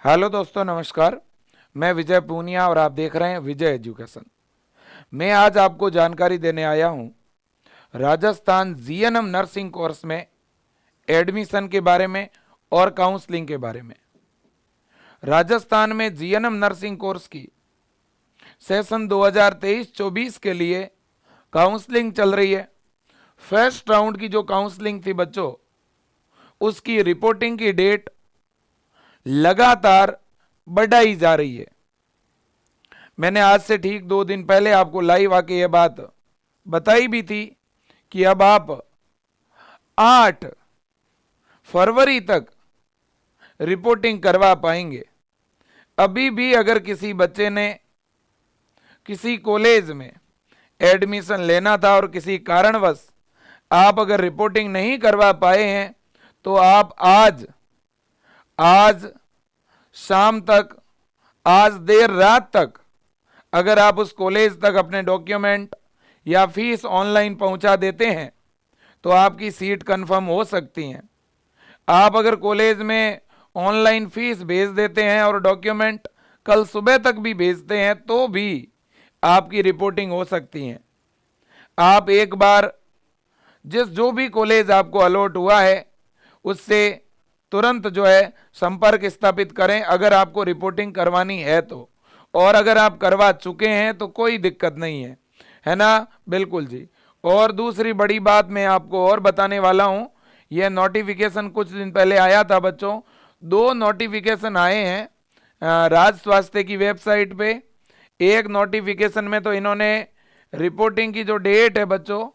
Hello दोस्तों, नमस्कार। मैं विजय पूनिया और आप देख रहे हैं विजय एजुकेशन। मैं आज आपको जानकारी देने आया हूं राजस्थान जीएनएम नर्सिंग कोर्स में एडमिशन के बारे में और काउंसलिंग के बारे में। राजस्थान में जीएनएम नर्सिंग कोर्स की सेशन 2023-24 के लिए काउंसलिंग चल रही है। फर्स्ट राउंड की जो काउंसलिंग थी बच्चों, उसकी रिपोर्टिंग की डेट लगातार बढ़ाई जा रही है। मैंने आज से ठीक 2 दिन पहले आपको लाइव आके यह बात बताई भी थी कि अब आप 8 फरवरी तक रिपोर्टिंग करवा पाएंगे। अभी भी अगर किसी बच्चे ने किसी कॉलेज में एडमिशन लेना था और किसी कारणवश आप अगर रिपोर्टिंग नहीं करवा पाए हैं, तो आप आज शाम तक, आज देर रात तक अगर आप उस कॉलेज तक अपने डॉक्यूमेंट या फीस ऑनलाइन पहुंचा देते हैं तो आपकी सीट कंफर्म हो सकती है। आप अगर कॉलेज में ऑनलाइन फीस भेज देते हैं और डॉक्यूमेंट कल सुबह तक भी भेजते हैं तो भी आपकी रिपोर्टिंग हो सकती है। आप एक बार जो भी कॉलेज आपको अलॉट हुआ है उससे तुरंत संपर्क स्थापित करें अगर आपको रिपोर्टिंग करवानी है तो। और अगर आप करवा चुके हैं तो कोई दिक्कत नहीं है ना? बिल्कुल जी। और दूसरी बड़ी बात मैं आपको और बताने वाला हूं, यह नोटिफिकेशन कुछ दिन पहले आया था बच्चों। 2 नोटिफिकेशन आए हैं राज्य स्वास्थ्य की वेबसाइट पे। एक नोटिफिकेशन में तो इन्होंने रिपोर्टिंग की जो डेट है बच्चों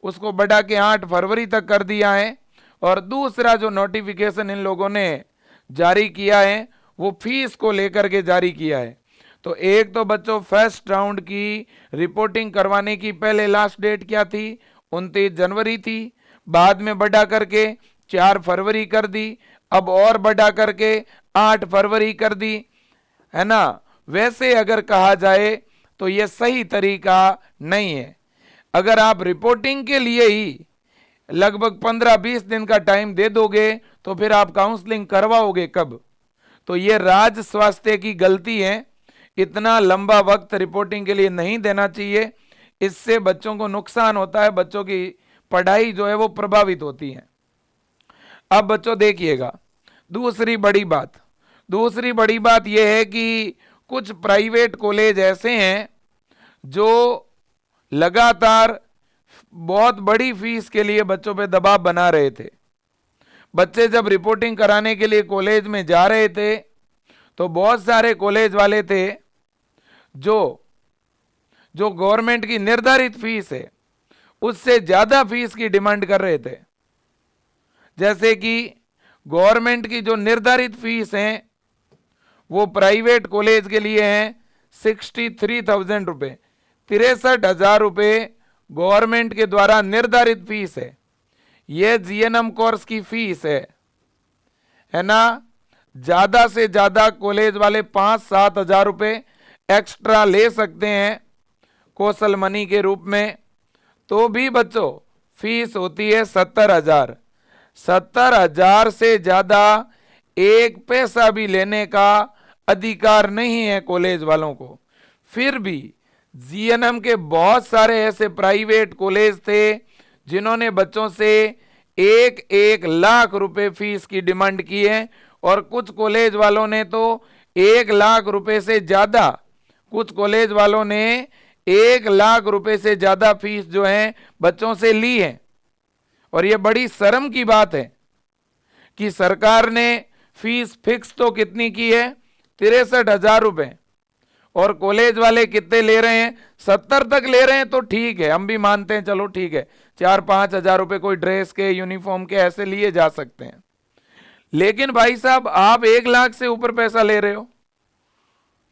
उसको बढ़ा के 8 फरवरी तक कर दिया है, और दूसरा जो नोटिफिकेशन इन लोगों ने जारी किया है वो फीस को लेकर के जारी किया है। तो एक तो बच्चों फर्स्ट राउंड की रिपोर्टिंग करवाने की पहले लास्ट डेट क्या थी? 29 जनवरी थी। बाद में बढ़ा करके 4 फरवरी कर दी, अब और बढ़ा करके 8 फरवरी कर दी, है ना? वैसे अगर कहा जाए तो यह सही तरीका नहीं है। अगर आप रिपोर्टिंग के लिए ही लगभग 15-20 दिन का टाइम दे दोगे तो फिर आप काउंसलिंग करवाओगे कब? तो यह राज्य स्वास्थ्य की गलती है। इतना लंबा वक्त रिपोर्टिंग के लिए नहीं देना चाहिए, इससे बच्चों को नुकसान होता है, बच्चों की पढ़ाई वो प्रभावित होती है। अब बच्चों देखिएगा, दूसरी बड़ी बात यह है कि कुछ प्राइवेट कॉलेज ऐसे हैं जो लगातार बहुत बड़ी फीस के लिए बच्चों पे दबाव बना रहे थे। बच्चे जब रिपोर्टिंग कराने के लिए कॉलेज में जा रहे थे तो बहुत सारे कॉलेज वाले थे जो गवर्नमेंट की निर्धारित फीस है उससे ज्यादा फीस की डिमांड कर रहे थे। जैसे कि गवर्नमेंट की जो निर्धारित फीस है वो प्राइवेट कॉलेज के लिए है 63,000 रुपए, 63,000 रुपए गवर्नमेंट के द्वारा निर्धारित फीस है। यह जीएनएम कोर्स की फीस है ना? ज्यादा से ज्यादा कॉलेज वाले 5-7 हजार रुपए एक्स्ट्रा ले सकते हैं कौशल मनी के रूप में, तो भी बच्चों फीस होती है 70,000। 70,000 से ज्यादा एक पैसा भी लेने का अधिकार नहीं है कॉलेज वालों को। फिर भी जीएनएम के बहुत सारे ऐसे प्राइवेट कॉलेज थे जिन्होंने बच्चों से 1-1 लाख रुपए फीस की डिमांड की है, और कुछ कॉलेज वालों ने तो 1 लाख रुपए से ज्यादा, कुछ कॉलेज वालों ने 1 लाख रुपए से ज्यादा फीस बच्चों से ली है। और यह बड़ी शर्म की बात है कि सरकार ने फीस फिक्स तो कितनी की है? 63,000 रुपए, और कॉलेज वाले कितने ले रहे हैं? 70 तक ले रहे हैं तो ठीक है, हम भी मानते हैं, चलो ठीक है, 4-5 हजार रुपए कोई ड्रेस के, यूनिफॉर्म के ऐसे लिए जा सकते हैं। लेकिन भाई साहब, आप 1 लाख से ऊपर पैसा ले रहे हो,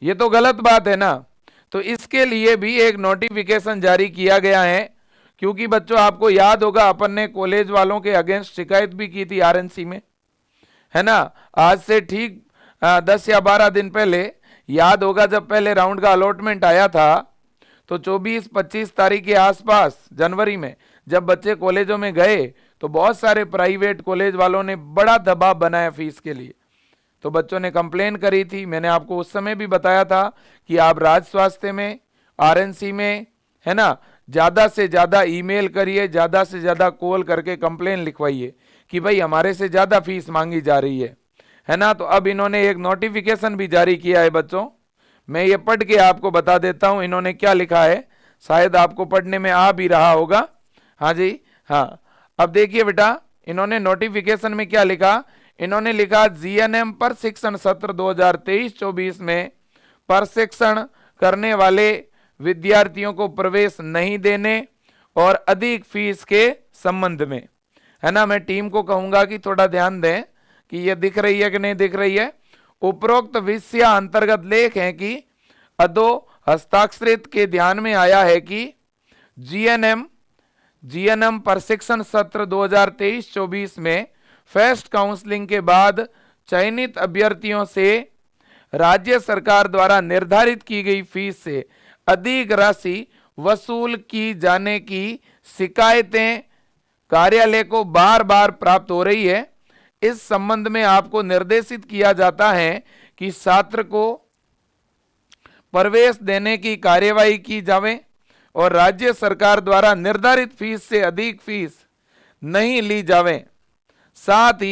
ये तो गलत बात है ना? तो इसके लिए भी एक नोटिफिकेशन जारी किया गया है, क्योंकि बच्चों आपको याद होगा अपन ने कॉलेज वालों के अगेंस्ट शिकायत भी की थी आरएनसी में, है ना? आज से ठीक 10 या 12 दिन पहले याद होगा, जब पहले राउंड का अलॉटमेंट आया था तो 24-25 तारीख के आसपास जनवरी में जब बच्चे कॉलेजों में गए तो बहुत सारे प्राइवेट कॉलेज वालों ने बड़ा दबाव बनाया फीस के लिए। तो बच्चों ने कंप्लेन करी थी। मैंने आपको उस समय भी बताया था कि आप राज्य स्वास्थ्य में, आरएनसी में, है ना, ज्यादा से ज्यादा ईमेल करिए, ज्यादा से ज्यादा कॉल करके कंप्लेन लिखवाइए कि भाई हमारे से ज्यादा फीस मांगी जा रही है ना। तो अब इन्होंने एक नोटिफिकेशन भी जारी किया है बच्चों, मैं ये पढ़ के आपको बता देता हूं इन्होंने क्या लिखा है, शायद आपको पढ़ने में आ भी रहा होगा। हाँ जी, हाँ। अब देखिए बेटा, इन्होंने नोटिफिकेशन में क्या लिखा, इन्होंने लिखा जीएनएम प्रशिक्षण सत्र 2023-24 में प्रशिक्षण करने वाले विद्यार्थियों को प्रवेश नहीं देने और अधिक फीस के संबंध में, है ना। मैं टीम को कहूंगा कि थोड़ा ध्यान दें कि ये दिख रही है कि नहीं दिख रही है। उपरोक्त विषय अंतर्गत लेख है कि अदो हस्ताक्षरित के ध्यान में आया है कि जीएनएम प्रशिक्षण सत्र 2023-24 में फेस्ट काउंसलिंग के बाद चयनित अभ्यर्थियों से राज्य सरकार द्वारा निर्धारित की गई फीस से अधिक राशि वसूल की जाने की शिकायतें कार्यालय को बार बार प्राप्त हो रही है। इस संबंध में आपको निर्देशित किया जाता है कि छात्र को प्रवेश देने की कार्यवाही की जावे और राज्य सरकार द्वारा निर्धारित फीस से अधिक फीस नहीं ली जावे। साथ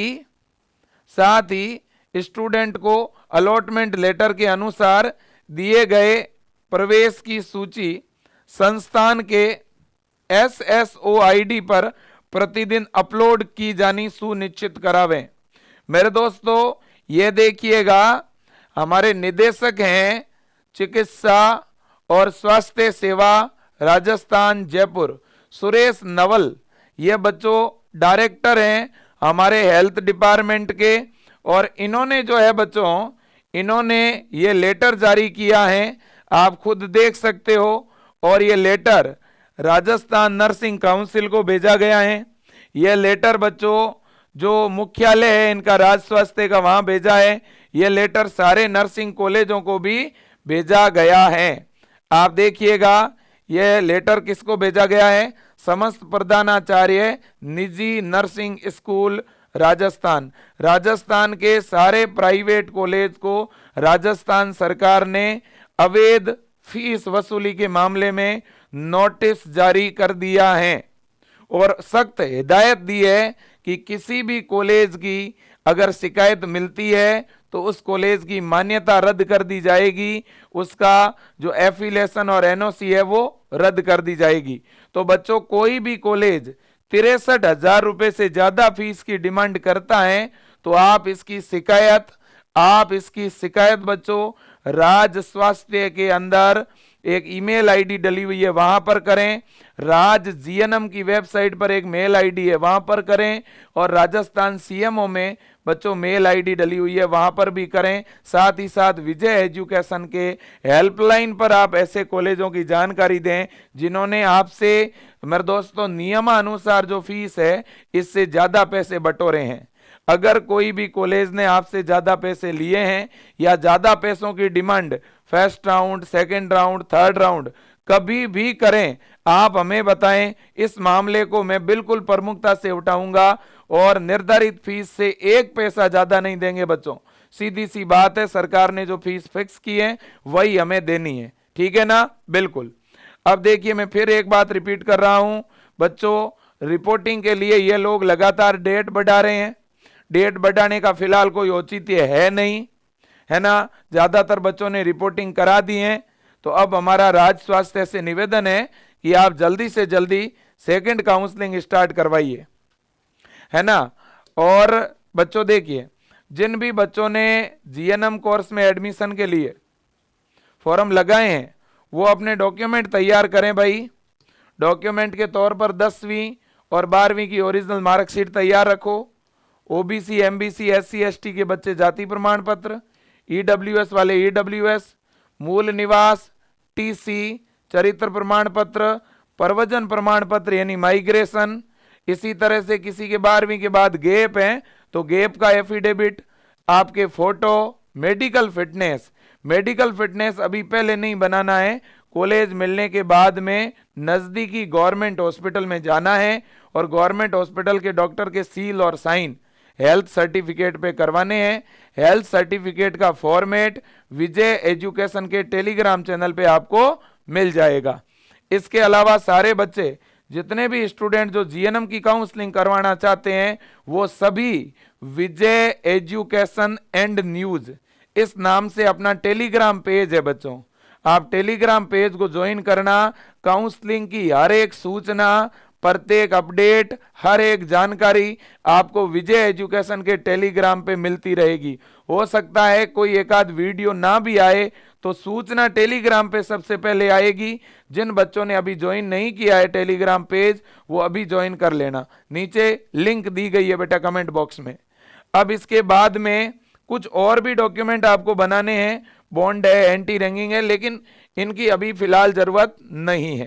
ही स्टूडेंट को अलॉटमेंट लेटर के अनुसार दिए गए प्रवेश की सूची संस्थान के SSOID पर प्रतिदिन अपलोड की जानी सुनिश्चित करावें। मेरे दोस्तों, ये देखिएगा, हमारे निदेशक हैं चिकित्सा और स्वास्थ्य सेवा राजस्थान जयपुर, सुरेश नवल, ये बच्चों डायरेक्टर हैं हमारे हेल्थ डिपार्टमेंट के, और इन्होंने जो है बच्चों, इन्होंने ये लेटर जारी किया है, आप खुद देख सकते हो। और ये लेटर राजस्थान नर्सिंग काउंसिल को भेजा गया है। यह लेटर बच्चों जो मुख्यालय है इनका राज्य स्वास्थ्य का, वहां भेजा है। यह लेटर सारे नर्सिंग कॉलेजों को भी भेजा गया है। आप देखिएगा, यह लेटर किसको भेजा गया है, समस्त प्रधानाचार्य निजी नर्सिंग स्कूल राजस्थान के सारे प्राइवेट कॉलेज को राजस्थान सरकार ने अवैध फीस वसूली के मामले में नोटिस जारी कर दिया है और सख्त हिदायत दी है कि किसी भी कॉलेज की अगर शिकायत मिलती है तो उस कॉलेज की मान्यता रद्द कर दी जाएगी, उसका जो एफिलिएशन और एनओसी है वो रद्द कर दी जाएगी। तो बच्चों, कोई भी कॉलेज 63,000 रुपए से ज्यादा फीस की डिमांड करता है तो आप इसकी शिकायत बच्चों राज्य स्वास्थ्य के अंदर एक ईमेल आईडी डली हुई है वहां पर करें, राज्य जीएनएम की वेबसाइट पर एक मेल आईडी है वहां पर करें, और राजस्थान सीएमओ में बच्चों मेल आईडी डली हुई है वहां पर भी करें। साथ ही साथ विजय एजुकेशन के हेल्पलाइन पर आप ऐसे कॉलेजों की जानकारी दें जिन्होंने आपसे, मेरे दोस्तों, नियमानुसार जो फीस है इससे ज्यादा पैसे बटोरे हैं। अगर कोई भी कॉलेज ने आपसे ज्यादा पैसे लिए हैं या ज्यादा पैसों की demand first round, second round, third round कभी भी करें, आप हमें बताएं। इस मामले को मैं बिल्कुल प्रमुखता से उठाऊंगा और निर्धारित फीस से एक पैसा ज्यादा नहीं देंगे बच्चों। सीधी सी बात है, सरकार ने जो फीस फिक्स की है वही हमें देनी है, ठीक है ना, बिल्कुल। अब देखिए, मैं फिर एक बात रिपीट कर रहा हूं बच्चों, रिपोर्टिंग के लिए ये लोग लगातार डेट बढ़ा रहे हैं। डेट बढ़ाने का फिलहाल कोई औचित्य है नहीं, है ना। ज्यादातर बच्चों ने रिपोर्टिंग करा दी है, तो अब हमारा राज्य स्वास्थ्य से निवेदन है कि आप जल्दी से जल्दी सेकंड काउंसलिंग स्टार्ट करवाइए, है ना। और बच्चों देखिए, जिन भी बच्चों ने जीएनएम कोर्स में एडमिशन के लिए फॉर्म लगाए हैं वो अपने डॉक्यूमेंट तैयार करें भाई। डॉक्यूमेंट के तौर पर 10वीं और 12वीं की ओरिजिनल मार्कशीट तैयार रखो। ओबीसी, एमबीसी, एससी, एसटी के बच्चे जाति प्रमाण पत्र, ईडब्ल्यूएस वाले ईडब्ल्यूएस, मूल निवास, टीसी, चरित्र प्रमाण पत्र, प्रव्रजन प्रमाण पत्र यानी माइग्रेशन। इसी तरह से किसी के 12वीं के बाद गैप है तो गैप का एफिडेविट, आपके फोटो, मेडिकल फिटनेस अभी पहले नहीं बनाना है, कॉलेज मिलने के बाद में नजदीकी गवर्नमेंट हॉस्पिटल में जाना है और गवर्नमेंट हॉस्पिटल के डॉक्टर के सील और साइन हेल्थ सर्टिफिकेट पे करवाने हैं। हेल्थ सर्टिफिकेट का फॉर्मेट विजय एजुकेशन के टेलीग्राम चैनल पे आपको मिल जाएगा। इसके अलावा सारे बच्चे जितने भी स्टूडेंट जो जीएनएम की काउंसलिंग करवाना चाहते हैं वो सभी विजय एजुकेशन एंड न्यूज इस नाम से अपना टेलीग्राम पेज है बच्चों, आप टेलीग्राम पेज को ज्वाइन करना। काउंसलिंग की हर एक सूचना, प्रत्येक अपडेट, हर एक जानकारी आपको विजय एजुकेशन के टेलीग्राम पे मिलती रहेगी। हो सकता है कोई एक आध वीडियो ना भी आए तो सूचना टेलीग्राम पे सबसे पहले आएगी। जिन बच्चों ने अभी ज्वाइन नहीं किया है टेलीग्राम पेज वो अभी ज्वाइन कर लेना, नीचे लिंक दी गई है बेटा कमेंट बॉक्स में। अब इसके बाद में कुछ और भी डॉक्यूमेंट आपको बनाने हैं, बॉन्ड है, एंटी रैंगिंग है, लेकिन इनकी अभी फिलहाल जरूरत नहीं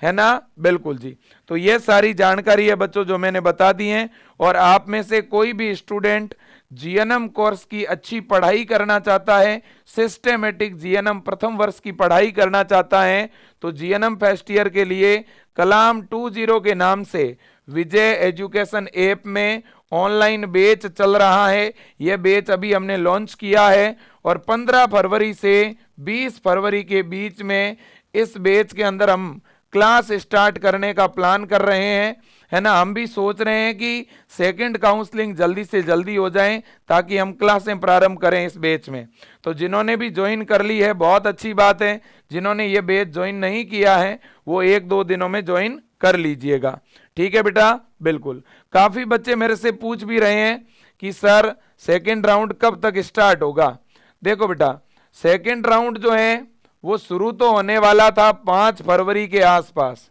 है ना। बिल्कुल जी। तो ये सारी जानकारी है बच्चों जो मैंने बता दी है। और आप में से कोई भी स्टूडेंट जीएनएम कोर्स की अच्छी पढ़ाई करना चाहता है, सिस्टेमेटिक जीएनएम प्रथम वर्ष की पढ़ाई करना चाहता है, तो जीएनएम फर्स्ट ईयर के लिए कलाम 20 के नाम से विजय एजुकेशन ऐप में ऑनलाइन बैच चल रहा है। यह बैच अभी हमने लॉन्च किया है और 15 फरवरी से 20 फरवरी के बीच में इस बैच के अंदर हम क्लास स्टार्ट करने का प्लान कर रहे हैं, है ना। हम भी सोच रहे हैं कि सेकंड काउंसलिंग जल्दी से जल्दी हो जाए ताकि हम क्लासें प्रारंभ करें इस बैच में। तो जिन्होंने भी ज्वाइन कर ली है बहुत अच्छी बात है, जिन्होंने ये बैच ज्वाइन नहीं किया है वो 1-2 दिनों में ज्वाइन कर लीजिएगा, ठीक है बेटा। बिल्कुल, काफी बच्चे मेरे से पूछ भी रहे हैं कि सर सेकेंड राउंड कब तक स्टार्ट होगा। देखो बेटा, सेकेंड राउंड जो है वो शुरू तो होने वाला था 5 फरवरी के आसपास,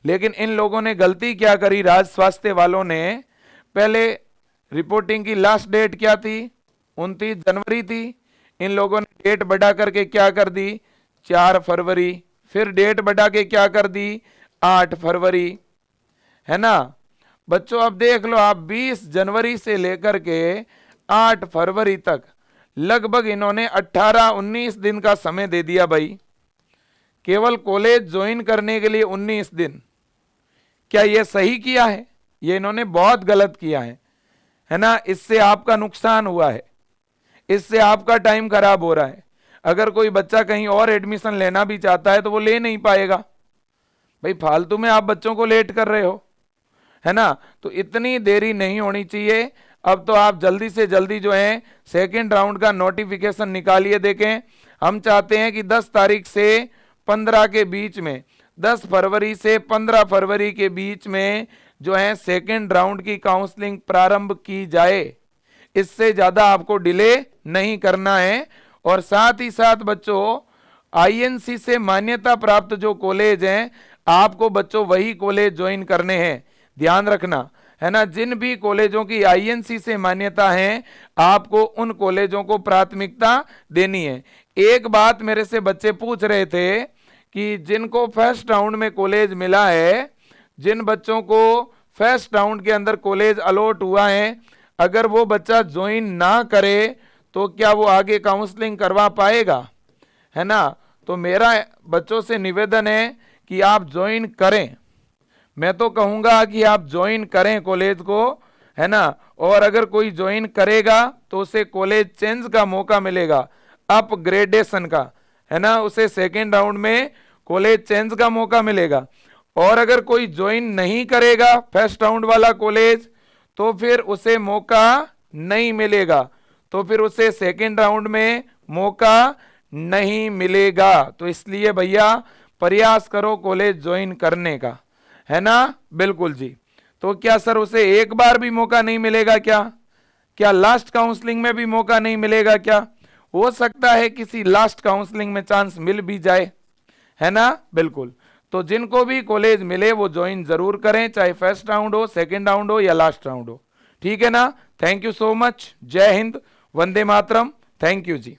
लेकिन इन लोगों ने गलती क्या करी, राज्य स्वास्थ्य वालों ने पहले रिपोर्टिंग की लास्ट डेट क्या थी, 29 जनवरी थी। इन लोगों ने डेट बढ़ा करके क्या कर दी, 4 फरवरी, फिर डेट बढ़ा के क्या कर दी, 8 फरवरी, है ना। बच्चों अब देख लो आप, 20 जनवरी से लेकर के 8 फरवरी तक लगभग इन्होंने 18-19 दिन का समय दे दिया भाई, केवल कॉलेज ज्वाइन करने के लिए 19 दिन। क्या ये सही किया है? ये इन्होंने बहुत गलत किया है ना। इससे आपका नुकसान हुआ है, इससे आपका टाइम खराब हो रहा है। अगर कोई बच्चा कहीं और एडमिशन लेना भी चाहता है तो वो ले नहीं पाएगा भाई, फालतू में आप बच्चों को लेट कर रहे हो, है ना। तो इतनी देरी नहीं होनी चाहिए। अब तो आप जल्दी से जल्दी जो है सेकेंड राउंड का नोटिफिकेशन निकालिए। देखें, हम चाहते हैं कि 10 तारीख से 15 के बीच में, 10 फरवरी से 15 फरवरी के बीच में जो है सेकेंड राउंड की काउंसलिंग प्रारंभ की जाए। इससे ज्यादा आपको डिले नहीं करना है। और साथ ही साथ बच्चों, आईएनसी से मान्यता प्राप्त जो कॉलेज हैं, आपको बच्चों वही कॉलेज ज्वाइन करने हैं, ध्यान रखना, है ना। जिन भी कॉलेजों की आईएनसी से मान्यता है आपको उन कॉलेजों को प्राथमिकता देनी है। एक बात मेरे से बच्चे पूछ रहे थे कि जिनको फर्स्ट राउंड में कॉलेज मिला है, जिन बच्चों को फर्स्ट राउंड के अंदर कॉलेज अलॉट हुआ है, अगर वो बच्चा ज्वाइन ना करे तो क्या वो आगे काउंसलिंग करवा पाएगा, है ना। तो मेरा बच्चों से निवेदन है कि आप ज्वाइन करें। मैं तो कहूंगा कि आप ज्वाइन करें कॉलेज को, है ना। और अगर कोई ज्वाइन करेगा तो उसे कॉलेज चेंज का मौका मिलेगा, अपग्रेडेशन का, है ना। उसे सेकेंड राउंड में कॉलेज चेंज का मौका मिलेगा। और अगर कोई ज्वाइन नहीं करेगा फर्स्ट राउंड वाला कॉलेज तो फिर उसे मौका नहीं मिलेगा, तो फिर उसे सेकेंड राउंड में मौका नहीं मिलेगा। तो इसलिए भैया प्रयास करो कॉलेज ज्वाइन करने का, है ना। बिल्कुल जी। तो क्या सर उसे एक बार भी मौका नहीं मिलेगा क्या लास्ट काउंसलिंग में भी मौका नहीं मिलेगा क्या? हो सकता है किसी लास्ट काउंसलिंग में चांस मिल भी जाए, है ना। बिल्कुल। तो जिनको भी कॉलेज मिले वो ज्वाइन जरूर करें, चाहे फर्स्ट राउंड हो, सेकेंड राउंड हो या लास्ट राउंड हो, ठीक है ना। Thank you so much. जय हिंद, वंदे मातरम। Thank you ji.